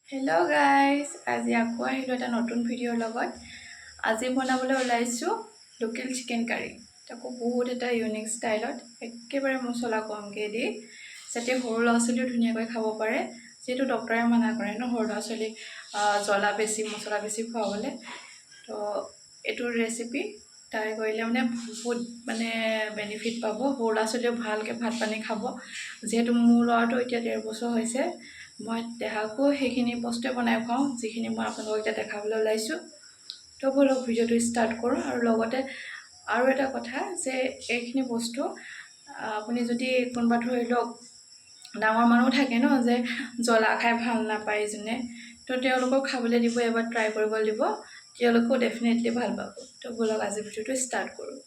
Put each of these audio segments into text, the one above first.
Hello' guys, আজি আকৌ আহিলোঁ এটা নতুন ভিডিঅ'ৰ লগত। আজি বনাবলৈ ওলাইছোঁ লোকেল চিকেন কাৰী, তাকো বহুত এটা ইউনিক ষ্টাইলত, একেবাৰে মছলা কমকৈ দি, যাতে সৰু ল'ৰা ছোৱালীও ধুনীয়াকৈ খাব পাৰে। যিহেতু ডক্টৰে মানা কৰে ন সৰু ল'ৰা ছোৱালীক জ্বলা বেছি মছলা বেছি খুৱাবলৈ। তো এইটো ৰেচিপি ট্ৰাই কৰিলে বহুত বেনিফিট পাব। সৰু ল'ৰা ছোৱালীও ভালকৈ ভাত পানী খাব। যিহেতু মোৰ ল'ৰাটো এতিয়া 1.5 বছৰ হৈছে, মই দেহাকো সেইখিনি বস্তুৱে বনাই খুৱাওঁ যিখিনি মই আপোনালোকক এতিয়া দেখাবলৈ ওলাইছোঁ। তো বলক ভিডিঅ'টো ষ্টাৰ্ট কৰোঁ। আৰু লগতে আৰু এটা কথা যে এইখিনি বস্তু আপুনি যদি কোনোবা ধৰি লওক ডাঙৰ মানুহ থাকে ন যে জ্বলা খাই ভাল নাপায় যোনে, তো তেওঁলোকক খাবলৈ দিব, এবাৰ ট্ৰাই কৰিবলৈ দিব, তেওঁলোকেও ডেফিনেটলি ভাল পাব। তো বলক আজি ভিডিঅ'টো ষ্টাৰ্ট কৰোঁ।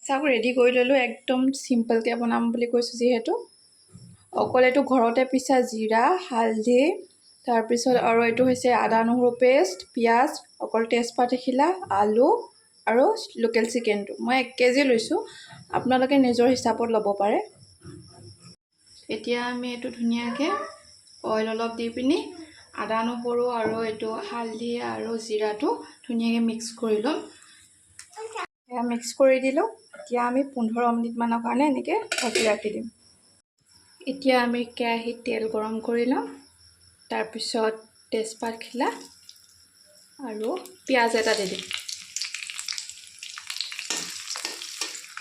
চাওক, ৰেডি কৰি ল'লোঁ। একদম চিম্পলকৈ বনাম বুলি কৈছোঁ যিহেতু। অকল এইটো ঘৰতে পিছা জিৰা, হালধি, তাৰপিছত আৰু এইটো হৈছে আদা নহৰু পেষ্ট, পিঁয়াজ, অকল তেজপাত এখিলা, আলু আৰু লোকেল চিকেনটো মই 1 কেজি লৈছোঁ। আপোনালোকে নিজৰ হিচাপত ল'ব পাৰে। এতিয়া আমি এইটো ধুনীয়াকৈ অইল অলপ দি পিনি আদা নহৰু আৰু এইটো হালধি আৰু জিৰাটো ধুনীয়াকৈ মিক্স কৰি ল'ম। এয়া মিক্স কৰি দিলোঁ। এতিয়া আমি 15 মিনিটমানৰ কাৰণে এনেকৈ ঢাকি ৰাখি দিম। এতিয়া আমি কেৰাহীত তেল গৰম কৰি ল'ম। তাৰপিছত তেজপাত খিলা আৰু পিঁয়াজ এটা দি দিম।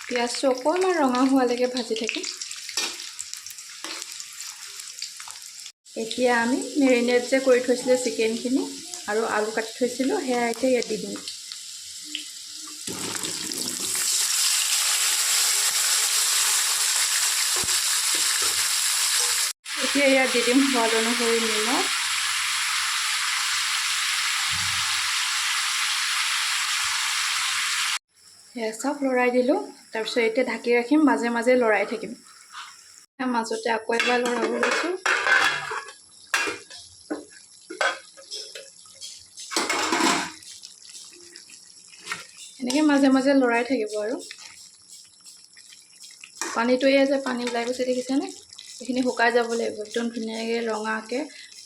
পিঁয়াজটো অকণমান ৰঙা হোৱালৈকে ভাজি থাকিম। এতিয়া আমি মেৰিনেট যে কৰি থৈছিলোঁ চিকেনখিনি আৰু আলু কাটি থৈছিলোঁ, সেয়া এতিয়া ইয়াত দি দিম। এতিয়া ইয়াত দি দিম সোৱাদ অনুসৰি নিমখ। সেয়া চব লৰাই দিলোঁ। তাৰপিছত এতিয়া ঢাকি ৰাখিম, মাজে মাজে লৰাই থাকিম। মাজতে আকৌ এবাৰ লৰাব লৈছোঁ। এনেকৈ মাজে মাজে লৰাই থাকিব। আৰু পানীটো এয়া যে পানী ওলাই গৈছে দেখিছেনে? এইখিনি শুকাই যাব লাগিব। একদম ধুনীয়াকৈ ৰঙাকৈ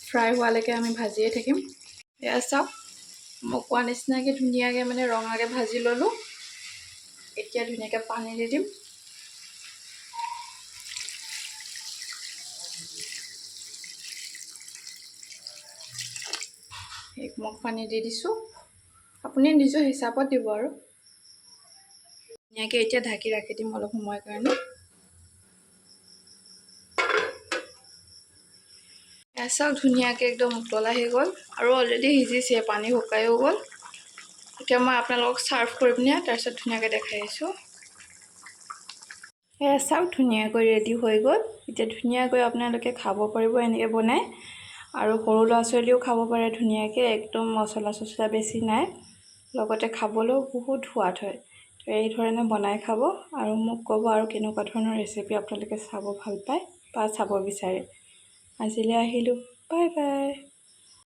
ফ্ৰাই হোৱালৈকে আমি ভাজিয়ে থাকিম। এয়া চাওক, মই কোৱা নিচিনাকৈ ধুনীয়াকৈ ৰঙাকৈ ভাজি ল'লোঁ। এতিয়া ধুনীয়াকৈ পানী দি দিম। এক মগ পানী দি দিছোঁ। আপুনি নিজৰ হিচাপত দিব। আৰু ধুনীয়াকৈ এতিয়া ঢাকি ৰাখি দিম অলপ সময়ৰ কাৰণে। চাওক, ধুনীয়াকৈ একদম উতল আহি গ'ল আৰু অলৰেডি সিজিছে, পানী শুকাইও গ'ল। এতিয়া মই আপোনালোকক ছাৰ্ভ কৰি পিনে তাৰপিছত ধুনীয়াকৈ দেখাই আছোঁ। এয়া চাওক, ধুনীয়াকৈ ৰেডি হৈ গ'ল। এতিয়া ধুনীয়াকৈ আপোনালোকে খাব পাৰিব এনেকৈ বনাই। আৰু সৰু ল'ৰা ছোৱালীও খাব পাৰে ধুনীয়াকৈ। একদম মছলা চছলা বেছি নাই, লগতে খাবলৈও বহুত সোৱাদ হয়। তো এই ধৰণে বনাই খাব আৰু মোক ক'ব আৰু কেনেকুৱা ধৰণৰ ৰেচিপি আপোনালোকে চাব ভাল পায় বা চাব বিচাৰে। আজিলৈ আহিলোঁ, বাই বাই।